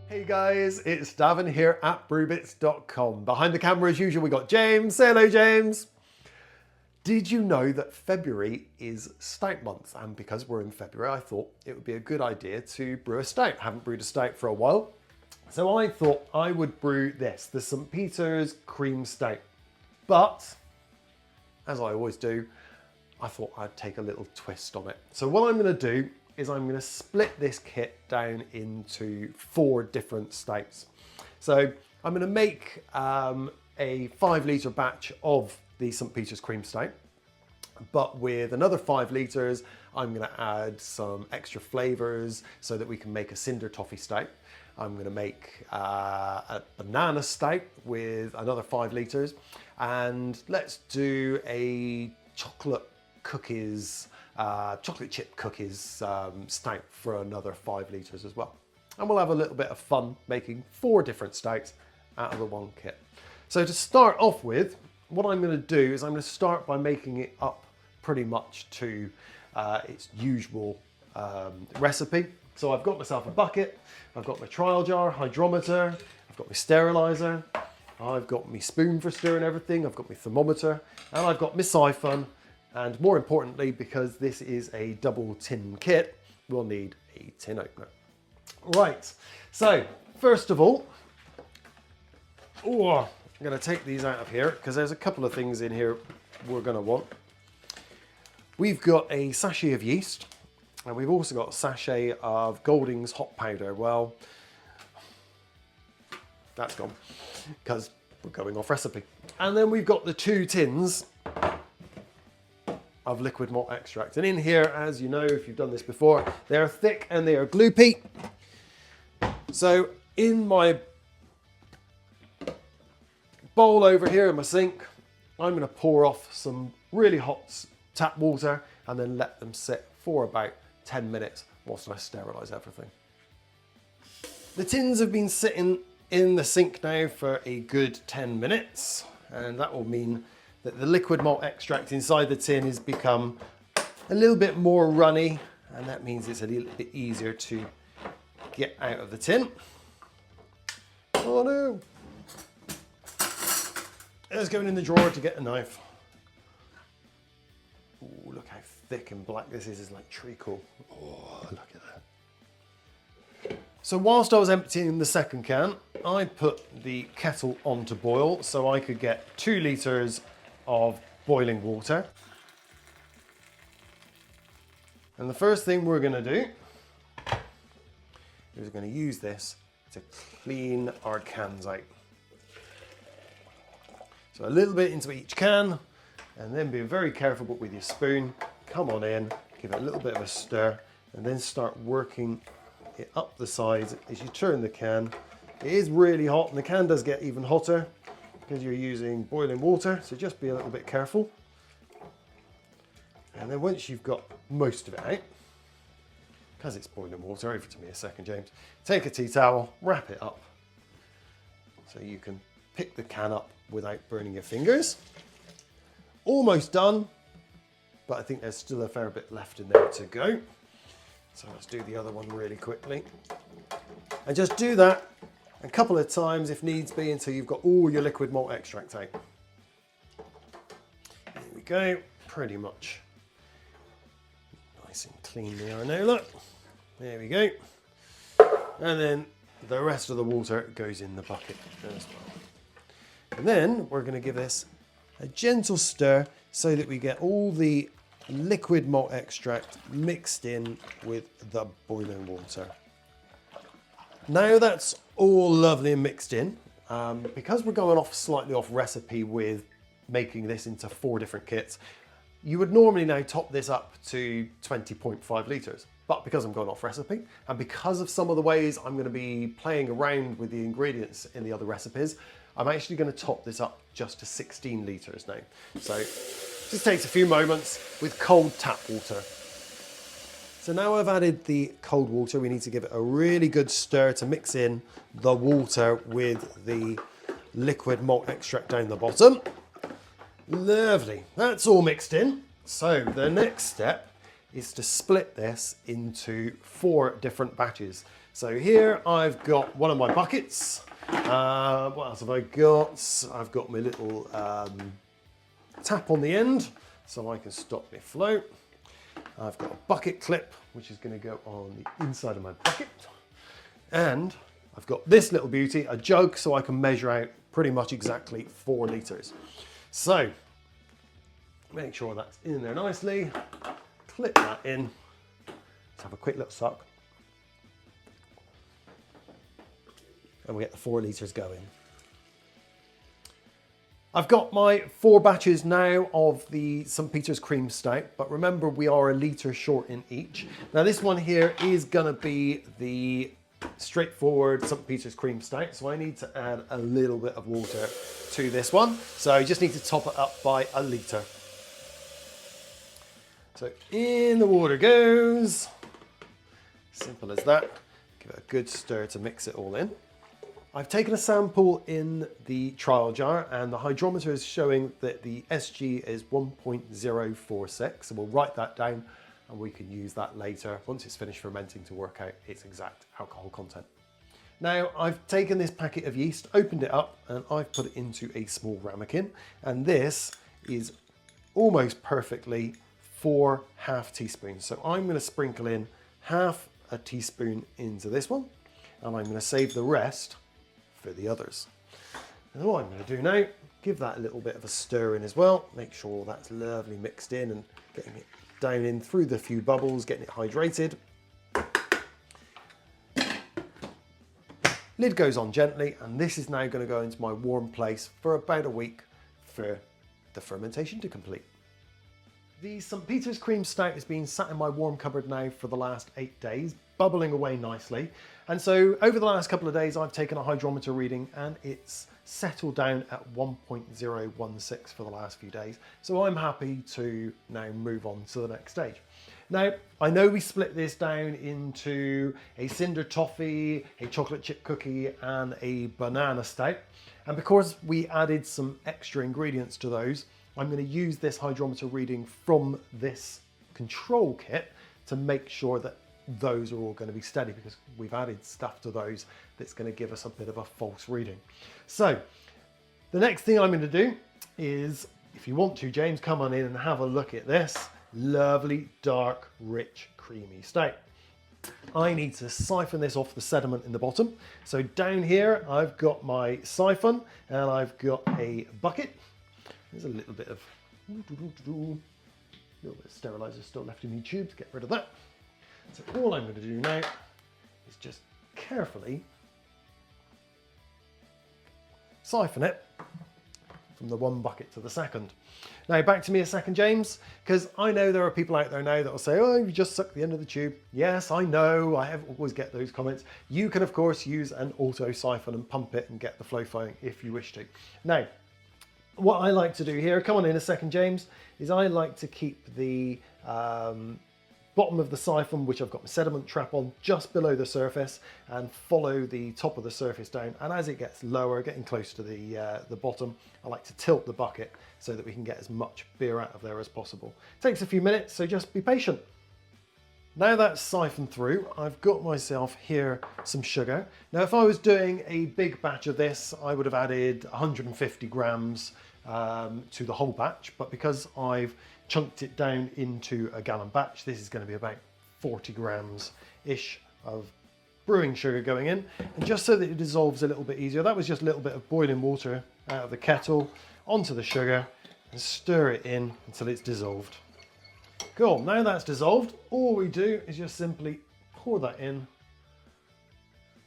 Hey guys, it's Davin here at brewbits.com. Behind the camera as usual we got James. Say hello, James. Did you know that February is stout month? And because we're in February, I thought it would be a good idea to brew a stout. I haven't brewed a stout for a while. So I thought I would brew this, the St. Peter's Cream Stout. But, as I always do, I thought I'd take a little twist on it. So what I'm going to do is I'm going to split this kit down into 4 different stouts. So I'm going to make a 5 litre batch of the St. Peter's Cream Stout, but with another 5 litres, I'm going to add some extra flavours so that we can make a cinder toffee stout. I'm going to make a banana stout with another 5 litres, and let's do a chocolate chip cookies stout for another 5 litres as well. And we'll have a little bit of fun making 4 different stouts out of the one kit. So to start off with, what I'm going to do is I'm going to start by making it up pretty much to its usual recipe. So I've got myself a bucket, I've got my trial jar, hydrometer, I've got my steriliser, I've got my spoon for stirring everything, I've got my thermometer, and I've got my siphon. And more importantly, because this is a double tin kit, we'll need a tin opener. Right, so first of all, I'm going to take these out of here because there's a couple of things in here we're going to want. We've got a sachet of yeast, and we've also got a sachet of Golding's hot powder. Well, that's gone because we're going off recipe. And then we've got the 2 tins of liquid malt extract. And in here, as you know, if you've done this before, they're thick and they are gloopy. So in my bowl over here in my sink, I'm going to pour off some really hot tap water and then let them sit for about 10 minutes whilst I sterilise everything. The tins have been sitting in the sink now for a good 10 minutes, and that will mean that the liquid malt extract inside the tin has become a little bit more runny, and that means it's a little bit easier to get out of the tin. Oh no! It's going in the drawer to get a knife. Ooh, look how thick and black this is. It's like treacle. Oh, look at that. So whilst I was emptying the second can, I put the kettle on to boil so I could get 2 litres of boiling water. And the first thing we're going to do is we're going to use this to clean our cans out. So a little bit into each can, and then be very careful but with your spoon. Come on in, give it a little bit of a stir, and then start working it up the sides as you turn the can. It is really hot, and the can does get even hotter because you're using boiling water, so just be a little bit careful. And then once you've got most of it out, because it's boiling water, over to me a second, James, take a tea towel, wrap it up so you can pick the can up without burning your fingers. Almost done, but I think there's still a fair bit left in there to go. So let's do the other one really quickly. And just do that a couple of times if needs be until you've got all your liquid malt extract out. There we go, pretty much nice and clean they are now, look. There we go. And then the rest of the water goes in the bucket as well. And then we're going to give this a gentle stir so that we get all the liquid malt extract mixed in with the boiling water. Now that's all lovely and mixed in, because we're going slightly off recipe with making this into 4 different kits, you would normally now top this up to 20.5 litres. But because I'm going off recipe, and because of some of the ways I'm going to be playing around with the ingredients in the other recipes, I'm actually going to top this up just to 16 litres now. So just takes a few moments with cold tap water. So now I've added the cold water, we need to give it a really good stir to mix in the water with the liquid malt extract down the bottom. Lovely, that's all mixed in. So the next step is to split this into 4 different batches. So here I've got one of my buckets. What else have I got? I've got my little tap on the end so I can stop my flow. I've got a bucket clip which is going to go on the inside of my bucket, and I've got this little beauty, a jug, so I can measure out pretty much exactly 4 litres. So make sure that's in there nicely, clip that in, let's have a quick little suck, and we get the 4 litres going. I've got my 4 batches now of the St. Peter's Cream Stout, but remember we are a litre short in each. Now this one here is gonna be the straightforward St. Peter's Cream Stout, so I need to add a little bit of water to this one. So I just need to top it up by a litre. So in the water goes, simple as that. Give it a good stir to mix it all in. I've taken a sample in the trial jar and the hydrometer is showing that the SG is 1.046. So we'll write that down and we can use that later once it's finished fermenting to work out its exact alcohol content. Now I've taken this packet of yeast, opened it up, and I've put it into a small ramekin, and this is almost perfectly 4 half teaspoons. So I'm going to sprinkle in half a teaspoon into this one, and I'm going to save the rest for the others. And what I'm going to do now, give that a little bit of a stir in as well, make sure all that's lovely mixed in and getting it down in through the few bubbles, getting it hydrated. Lid goes on gently, and this is now going to go into my warm place for about a week for the fermentation to complete. The St. Peter's Cream Stout has been sat in my warm cupboard now for the last 8 days, bubbling away nicely. And so over the last couple of days, I've taken a hydrometer reading and it's settled down at 1.016 for the last few days. So I'm happy to now move on to the next stage. Now, I know we split this down into a cinder toffee, a chocolate chip cookie, and a banana stout. And because we added some extra ingredients to those, I'm going to use this hydrometer reading from this control kit to make sure that those are all going to be steady, because we've added stuff to those that's going to give us a bit of a false reading. So the next thing I'm going to do is, if you want to, James, come on in and have a look at this lovely, dark, rich, creamy stout. I need to siphon this off the sediment in the bottom. So down here, I've got my siphon and I've got a bucket. There's a little bit of sterilizer still left in the tube to get rid of that. So all I'm going to do now is just carefully siphon it from the one bucket to the second. Now back to me a second, James, because I know there are people out there now that will say, oh, you just sucked the end of the tube. Yes, I know, always get those comments. You can of course use an auto siphon and pump it and get the flow flowing if you wish to. Now, what I like to do here, come on in a second, James, is I like to keep the bottom of the siphon, which I've got my sediment trap on, just below the surface, and follow the top of the surface down. And as it gets lower, getting close to the bottom, I like to tilt the bucket so that we can get as much beer out of there as possible. It takes a few minutes, so just be patient. Now that's siphoned through, I've got myself here some sugar. Now if I was doing a big batch of this, I would have added 150 grams to the whole batch, but because I've chunked it down into a gallon batch, this is going to be about 40 grams ish of brewing sugar going in. And just so that it dissolves a little bit easier, that was just a little bit of boiling water out of the kettle onto the sugar and stir it in until it's dissolved. Cool, now that's dissolved, all we do is just simply pour that in.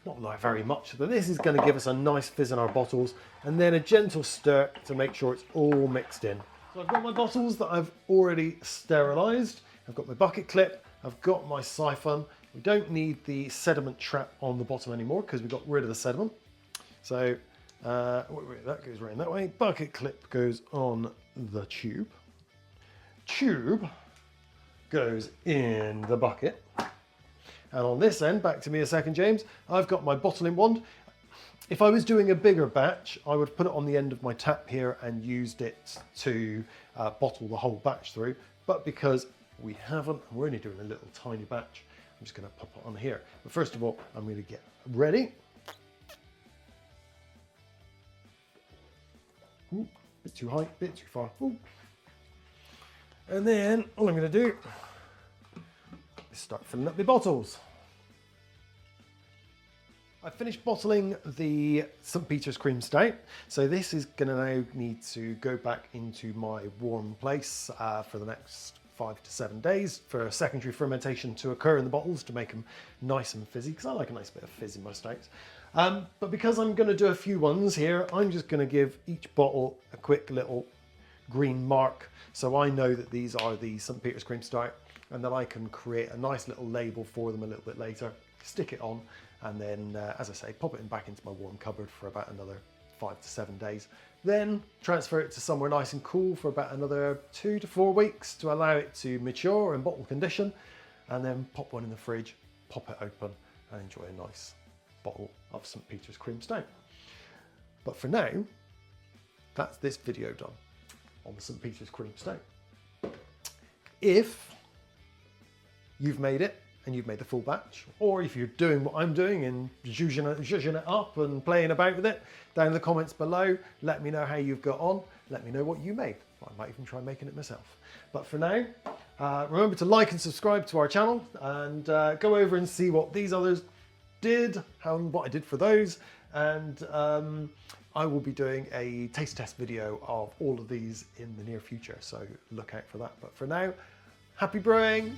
Not like very much, but this is going to give us a nice fizz in our bottles, and then a gentle stir to make sure it's all mixed in. So I've got my bottles that I've already sterilised. I've got my bucket clip, I've got my siphon. We don't need the sediment trap on the bottom anymore because we got rid of the sediment. So that goes around that way. Bucket clip goes on the tube. Tube goes in the bucket. And on this end, back to me a second, James, I've got my bottling wand. If I was doing a bigger batch, I would put it on the end of my tap here and used it to bottle the whole batch through. But because we haven't. We're only doing a little tiny batch. I'm just going to pop it on here. But first of all, I'm going to get ready. Ooh, bit too high, bit too far. Ooh. And then all I'm going to do is start filling up the bottles. I finished bottling the St. Peter's Cream Stout. So this is going to now need to go back into my warm place for the next 5 to 7 days for secondary fermentation to occur in the bottles to make them nice and fizzy, because I like a nice bit of fizz in my stouts. But because I'm going to do a few ones here, I'm just going to give each bottle a quick little green mark so I know that these are the St. Peter's Cream Stout, and then I can create a nice little label for them a little bit later, stick it on, and then, as I say, pop it back into my warm cupboard for about another 5 to 7 days. Then transfer it to somewhere nice and cool for about another 2 to 4 weeks to allow it to mature in bottle condition, and then pop one in the fridge, pop it open, and enjoy a nice bottle of St. Peter's Cream Stout. But for now, that's this video done on the St. Peter's Cream Stout. If you've made it, and you've made the full batch, or if you're doing what I'm doing and zhuzhing it up and playing about with it, down in the comments below, let me know how you've got on. Let me know what you made. I might even try making it myself. But for now, remember to like and subscribe to our channel, and go over and see what these others did, what I did for those, and I will be doing a taste test video of all of these in the near future, so look out for that. But for now, happy brewing!